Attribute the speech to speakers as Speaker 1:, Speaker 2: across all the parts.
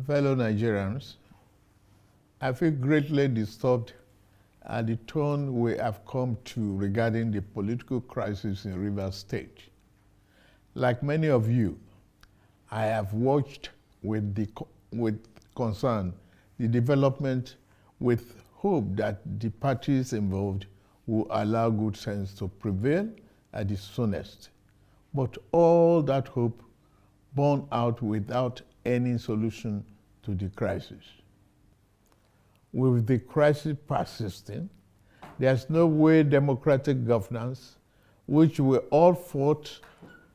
Speaker 1: Fellow Nigerians, I feel greatly disturbed at the tone we have come to regarding the political crisis in Rivers State. Like many of you, I have watched with concern the development with hope that the parties involved will allow good sense to prevail at the soonest. But all that hope borne out without any solution to the crisis. With the crisis persisting, there's no way democratic governance, which we all fought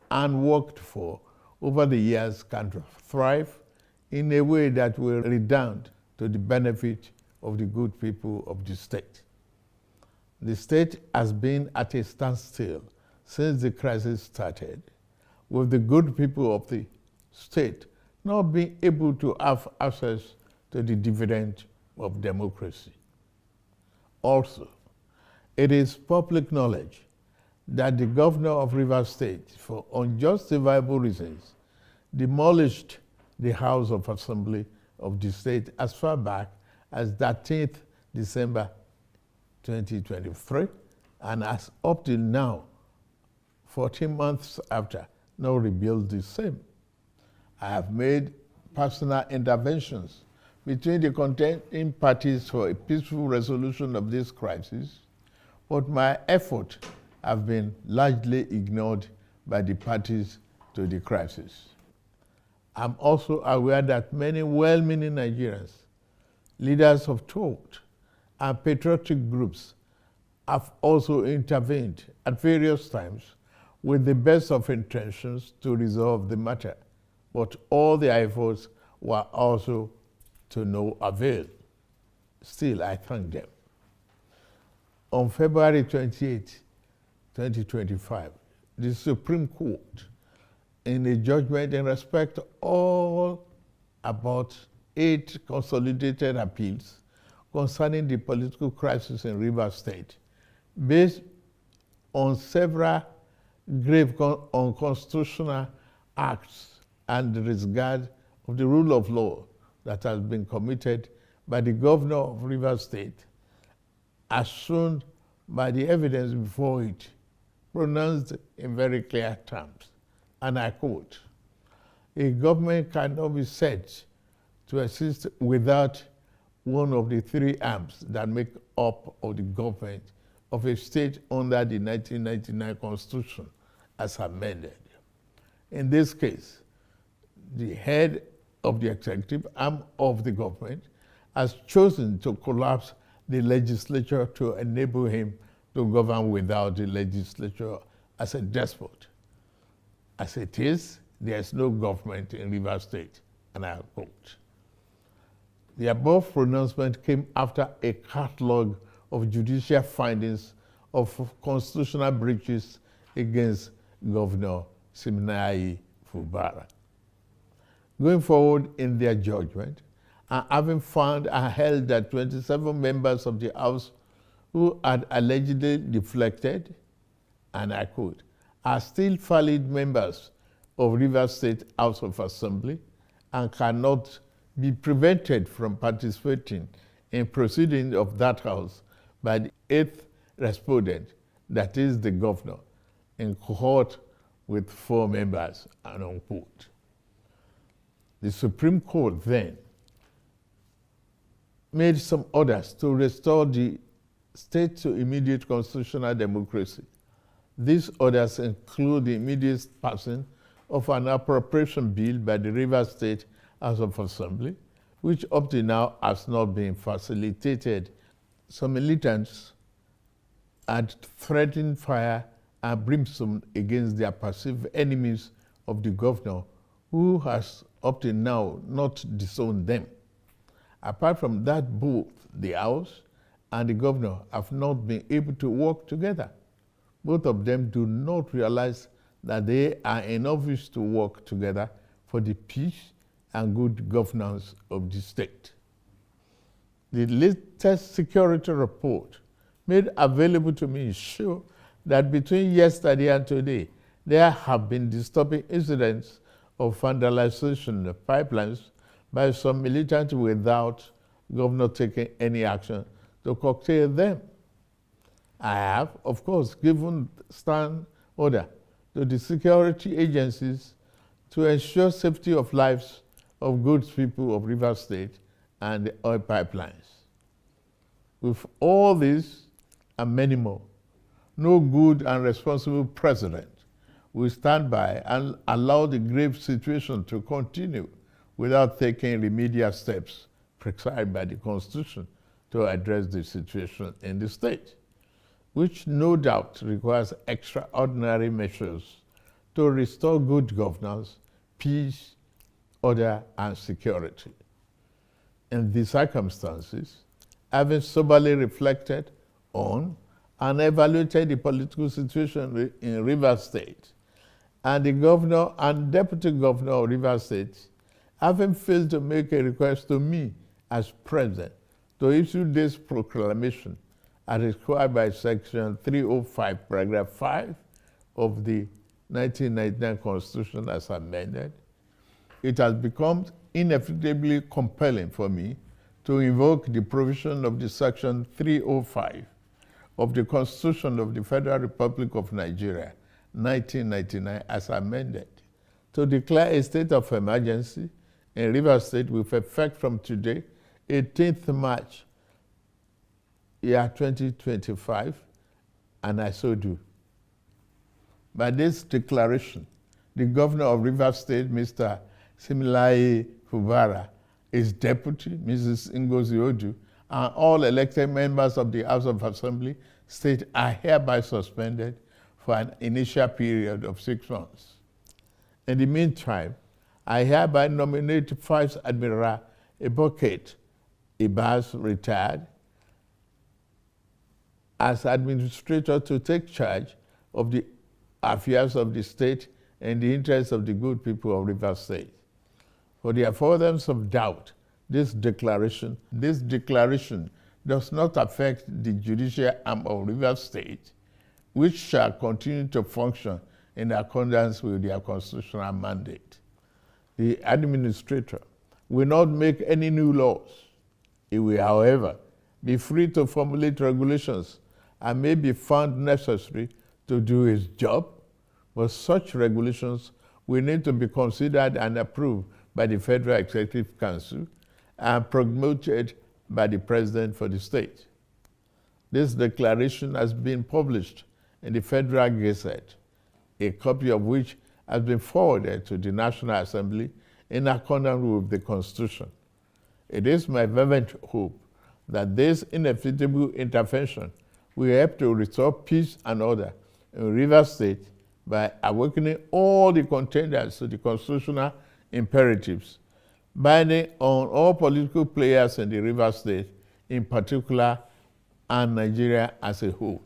Speaker 1: and worked for over the years, can thrive in a way that will redound to the benefit of the good people of the state. The state has been at a standstill since the crisis started, with the good people of the state not being able to have access to the dividend of democracy. Also, it is public knowledge that the governor of Rivers State, for unjustifiable reasons, demolished the House of Assembly of the state as far back as 13th December 2023, and as up till now, 14 months after, now rebuilt the same. I have made personal interventions between the contending parties for a peaceful resolution of this crisis, but my efforts have been largely ignored by the parties to the crisis. I'm also aware that many well-meaning Nigerians, leaders of thought, and patriotic groups have also intervened at various times with the best of intentions to resolve the matter, but all their efforts were also to no avail. Still, I thank them. On February 28, 2025, the Supreme Court, in a judgment in respect to all about 8 consolidated appeals concerning the political crisis in Rivers State, based on several grave unconstitutional acts and the disregard of the rule of law that has been committed by the governor of Rivers State, as shown by the evidence before it, pronounced in very clear terms. And I quote, "A government cannot be said to exist without one of the 3 arms that make up of the government of a state under the 1999 Constitution as amended. In this case, the head of the executive arm of the government has chosen to collapse the legislature to enable him to govern without the legislature as a despot. As it is, there is no government in Rivers State," and I quote. The above pronouncement came after a catalogue of judicial findings of constitutional breaches against Governor Siminalayi Fubara. Going forward in their judgment, and having found and held that 27 members of the House who had allegedly deflected, and I quote, "are still valid members of Rivers State House of Assembly and cannot be prevented from participating in proceedings of that House by the 8th respondent, that is the governor, in cohort with 4 members," and unquote. The Supreme Court then made some orders to restore the state to immediate constitutional democracy. These orders include the immediate passing of an appropriation bill by the Rivers State House of Assembly, which up to now has not been facilitated. Some militants had threatened fire and brimstone against their perceived enemies of the governor, who has up to now not disowned them. Apart from that, both the House and the governor have not been able to work together. Both of them do not realize that they are in office to work together for the peace and good governance of the state. The latest security report made available to me show that between yesterday and today, there have been disturbing incidents of vandalization of pipelines by some militants without governor taking any action to curtail them. I have, of course, given stand order to the security agencies to ensure safety of lives of good people of Rivers State and the oil pipelines. With all this and many more, no good and responsible president will stand by and allow the grave situation to continue without taking remedial steps prescribed by the Constitution to address the situation in the state, which no doubt requires extraordinary measures to restore good governance, peace, order, and security. In these circumstances, having soberly reflected on and evaluated the political situation in Rivers State, and the governor and deputy governor of Rivers State, having failed to make a request to me as president to issue this proclamation as required by Section 305, Paragraph 5 of the 1999 Constitution as amended, it has become inevitably compelling for me to invoke the provision of the Section 305 of the Constitution of the Federal Republic of Nigeria, 1999, as amended, to declare a state of emergency in Rivers State with effect from today, 18th March, year 2025, and I so do. By this declaration, the governor of Rivers State, Mr. Similaye Fubara, his deputy, Mrs. Ngozi Odu, and all elected members of the House of Assembly state are hereby suspended for an initial period of 6 months. In the meantime, I hereby nominate Vice Admiral Eboket Ibas, retired, as administrator to take charge of the affairs of the state in the interest of the good people of Rivers State. For the avoidance of doubt, this declaration does not affect the judicial arm of Rivers State, which shall continue to function in accordance with their constitutional mandate. The administrator will not make any new laws. He will, however, be free to formulate regulations and may be found necessary to do his job, but such regulations will need to be considered and approved by the Federal Executive Council and promoted by the President for the state. This declaration has been published in the Federal Gazette, a copy of which has been forwarded to the National Assembly in accordance with the Constitution. It is my fervent hope that this inevitable intervention will help to restore peace and order in Rivers State by awakening all the contenders to the constitutional imperatives, binding on all political players in the Rivers State in particular and Nigeria as a whole.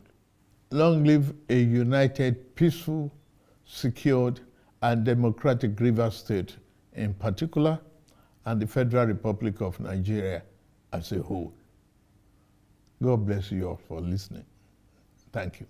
Speaker 1: Long live a united, peaceful, secured, and democratic Rivers State in particular, and the Federal Republic of Nigeria as a whole. God bless you all for listening. Thank you.